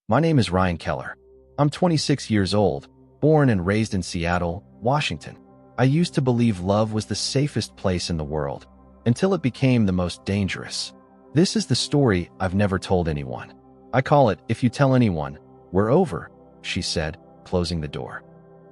My name is Ryan Keller. I'm 26 years old, born and raised in Seattle, Washington. I used to believe love was the safest place in the world, until it became the most dangerous. This is the story I've never told anyone. I call it, "If you tell anyone, we're over," she said, closing the door.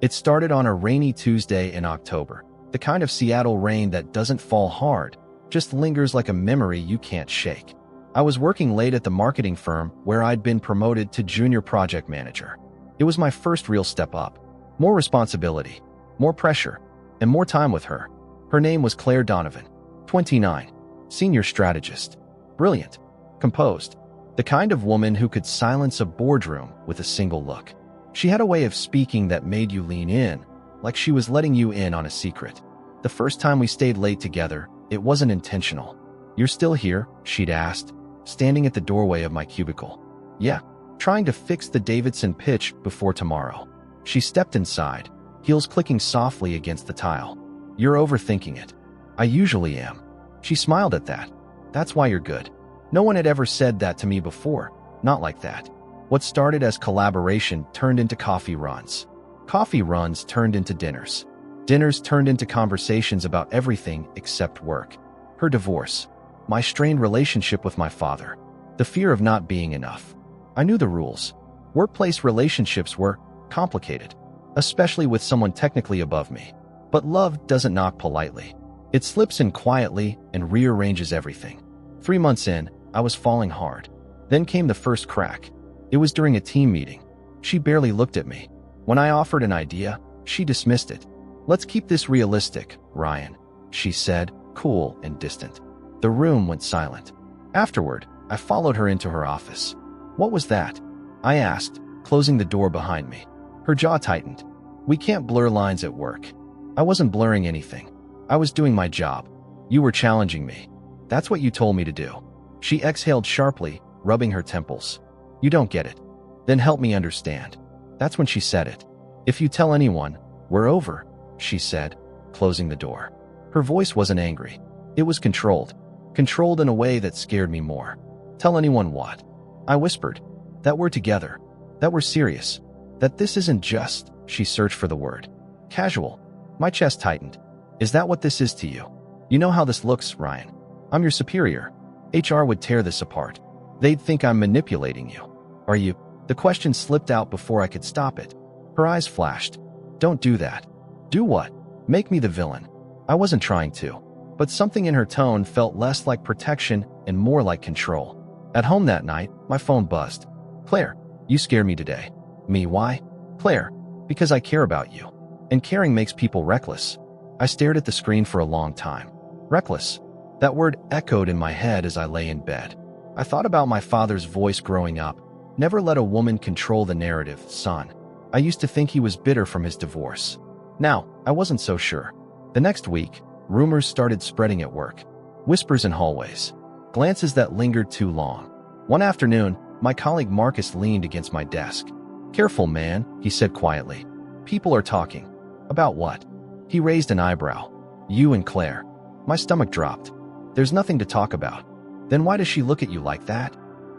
It started on a rainy Tuesday in October, the kind of Seattle rain that doesn't fall hard, just lingers like a memory you can't shake. I was working late at the marketing firm where I'd been promoted to junior project manager. It was my first real step up. More responsibility, more pressure, and more time with her. Her name was Claire Donovan, 29, senior strategist. Brilliant, composed, the kind of woman who could silence a boardroom with a single look. She had a way of speaking that made you lean in, like she was letting you in on a secret. The first time we stayed late together, it wasn't intentional. "You're still here?" she'd asked, standing at the doorway of my cubicle. "Yeah, trying to fix the Davidson pitch before tomorrow." She stepped inside, heels clicking softly against the tile. "You're overthinking it." "I usually am." She smiled at that. "That's why you're good." No one had ever said that to me before, not like that. What started as collaboration turned into coffee runs. Coffee runs turned into dinners. Dinners turned into conversations about everything except work. Her divorce, my strained relationship with my father, the fear of not being enough. I knew the rules. Workplace relationships were complicated, especially with someone technically above me. But love doesn't knock politely. It slips in quietly and rearranges everything. 3 months in, I was falling hard. Then came the first crack. It was during a team meeting. She barely looked at me. When I offered an idea, she dismissed it. "Let's keep this realistic, Ryan," she said, cool and distant. The room went silent. Afterward, I followed her into her office. "What was that?" I asked, closing the door behind me. Her jaw tightened. "We can't blur lines at work." I wasn't blurring anything. I was doing my job. "You were challenging me. That's what you told me to do." She exhaled sharply, rubbing her temples. "You don't get it. Then help me understand." That's when she said it. "If you tell anyone, we're over," she said, closing the door. Her voice wasn't angry. It was controlled. Controlled in a way that scared me more. "Tell anyone what?" I whispered. "That we're together. That we're serious. That this isn't just," she searched for the word, "casual." My chest tightened. "Is that what this is to you? You know how this looks, Ryan. I'm your superior. HR would tear this apart. They'd think I'm manipulating you. Are you?" The question slipped out before I could stop it. Her eyes flashed. "Don't do that." "Do what? Make me the villain?" I wasn't trying to, but something in her tone felt less like protection and more like control. At home that night, my phone buzzed. "Claire, you scared me today." "Me, why?" "Claire, because I care about you. And caring makes people reckless." I stared at the screen for a long time. Reckless. That word echoed in my head as I lay in bed. I thought about my father's voice growing up. "Never let a woman control the narrative, son." I used to think he was bitter from his divorce. Now, I wasn't so sure. The next week, rumors started spreading at work. Whispers in hallways. Glances that lingered too long. One afternoon, my colleague Marcus leaned against my desk. "Careful, man," he said quietly. "People are talking." "About what?" He raised an eyebrow. "You and Claire." My stomach dropped. "There's nothing to talk about." "Then why does she look at you like that?"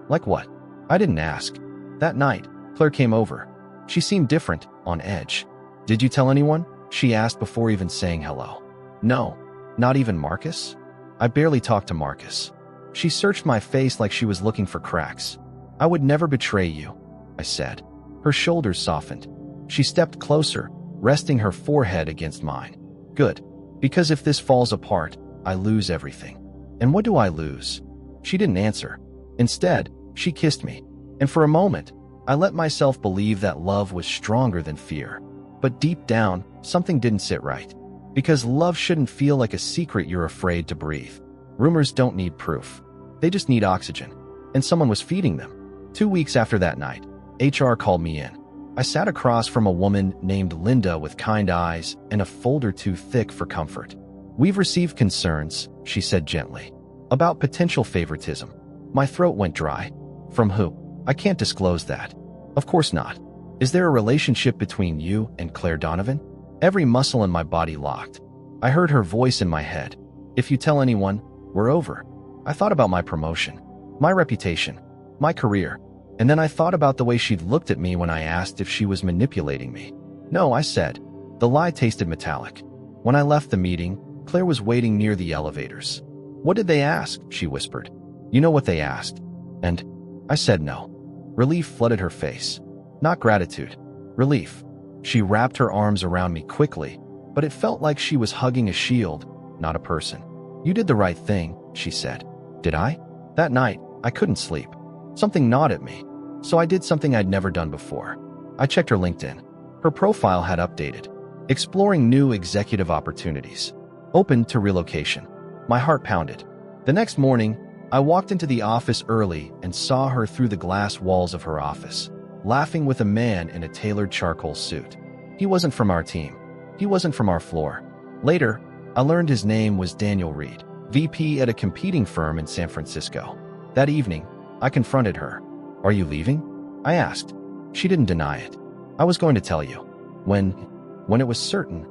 "Like what?" I didn't ask. That night, Claire came over. She seemed different, on edge. "Did you tell anyone?" she asked before even saying hello. "No, not even Marcus?" I barely talked to Marcus. She searched my face like she was looking for cracks. "I would never betray you," I said. Her shoulders softened. She stepped closer, resting her forehead against mine. "Good. Because if this falls apart, I lose everything." "And what do I lose?" She didn't answer. Instead, she kissed me. And for a moment, I let myself believe that love was stronger than fear. But deep down, something didn't sit right. Because love shouldn't feel like a secret you're afraid to breathe. Rumors don't need proof. They just need oxygen. And someone was feeding them. 2 weeks after that night, HR called me in. I sat across from a woman named Linda with kind eyes and a folder too thick for comfort. "We've received concerns," she said gently, "about potential favoritism." My throat went dry. "From who?" "I can't disclose that." "Of course not." "Is there a relationship between you and Claire Donovan?" Every muscle in my body locked. I heard her voice in my head. "If you tell anyone, we're over." I thought about my promotion, my reputation, my career. And then I thought about the way she'd looked at me when I asked if she was manipulating me. No, I said. The lie tasted metallic. When I left the meeting, Claire was waiting near the elevators. What did they ask? She whispered. You know what they asked? And I said no. Relief flooded her face. Not gratitude. Relief. She wrapped her arms around me quickly, but it felt like she was hugging a shield, not a person. You did the right thing, she said. Did I? That night, I couldn't sleep. Something gnawed at me, so I did something I'd never done before. I checked her LinkedIn. Her profile had updated, exploring new executive opportunities, open to relocation. My heart pounded. The next morning, I walked into the office early and saw her through the glass walls of her office, laughing with a man in a tailored charcoal suit. He wasn't from our team. He wasn't from our floor. Later, I learned his name was Daniel Reed, VP at a competing firm in San Francisco. That evening, I confronted her. Are you leaving? I asked. She didn't deny it. I was going to tell you. When it was certain.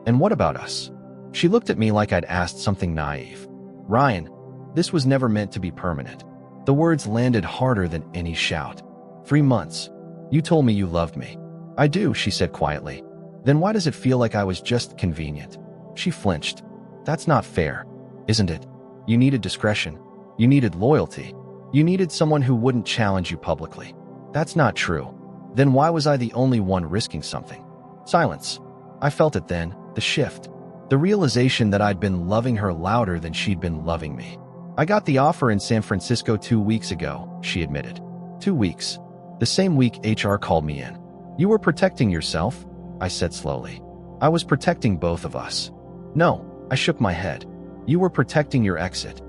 And what about us? She looked at me like I'd asked something naive. Ryan, this was never meant to be permanent. The words landed harder than any shout. 3 months. You told me you loved me. I do, she said quietly. Then why does it feel like I was just convenient? She flinched. That's not fair, isn't it? You needed discretion. You needed loyalty. You needed someone who wouldn't challenge you publicly. That's not true. Then why was I the only one risking something? Silence. I felt it then, the shift. The realization that I'd been loving her louder than she'd been loving me. I got the offer in San Francisco 2 weeks ago, she admitted. 2 weeks. The same week HR called me in. You were protecting yourself, I said slowly. I was protecting both of us. No, I shook my head. You were protecting your exit.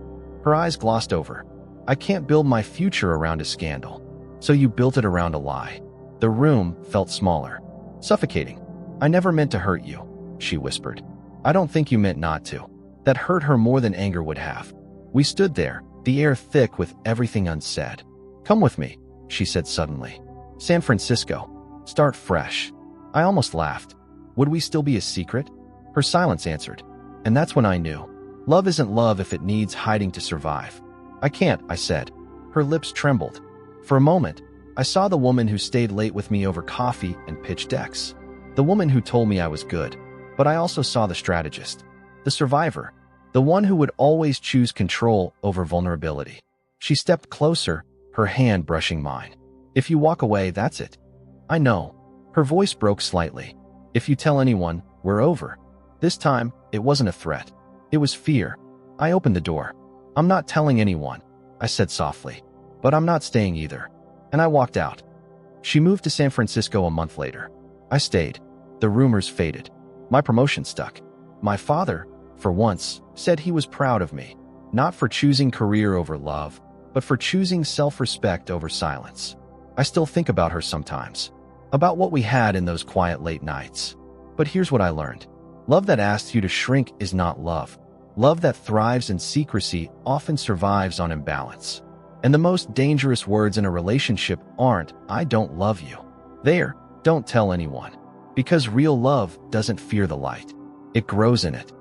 Her eyes glossed over. I can't build my future around a scandal. So you built it around a lie. The room felt smaller, suffocating. I never meant to hurt you, she whispered. I don't think you meant not to. That hurt her more than anger would have. We stood there, the air thick with everything unsaid. Come with me, she said suddenly. San Francisco. Start fresh. I almost laughed. Would we still be a secret? Her silence answered. And that's when I knew. Love isn't love if it needs hiding to survive. I can't, I said. Her lips trembled. For a moment, I saw the woman who stayed late with me over coffee and pitch decks. The woman who told me I was good. But I also saw the strategist. The survivor. The one who would always choose control over vulnerability. She stepped closer, her hand brushing mine. If you walk away, that's it. I know. Her voice broke slightly. If you tell anyone, we're over. This time, it wasn't a threat. It was fear. I opened the door. I'm not telling anyone, I said softly. But I'm not staying either. And I walked out. She moved to San Francisco a month later. I stayed. The rumors faded. My promotion stuck. My father, for once, said he was proud of me. Not for choosing career over love, but for choosing self-respect over silence. I still think about her sometimes. About what we had in those quiet late nights. But here's what I learned. Love that asks you to shrink is not love. Love that thrives in secrecy often survives on imbalance. And the most dangerous words in a relationship aren't, I don't love you. They're, don't tell anyone. Because real love doesn't fear the light. It grows in it.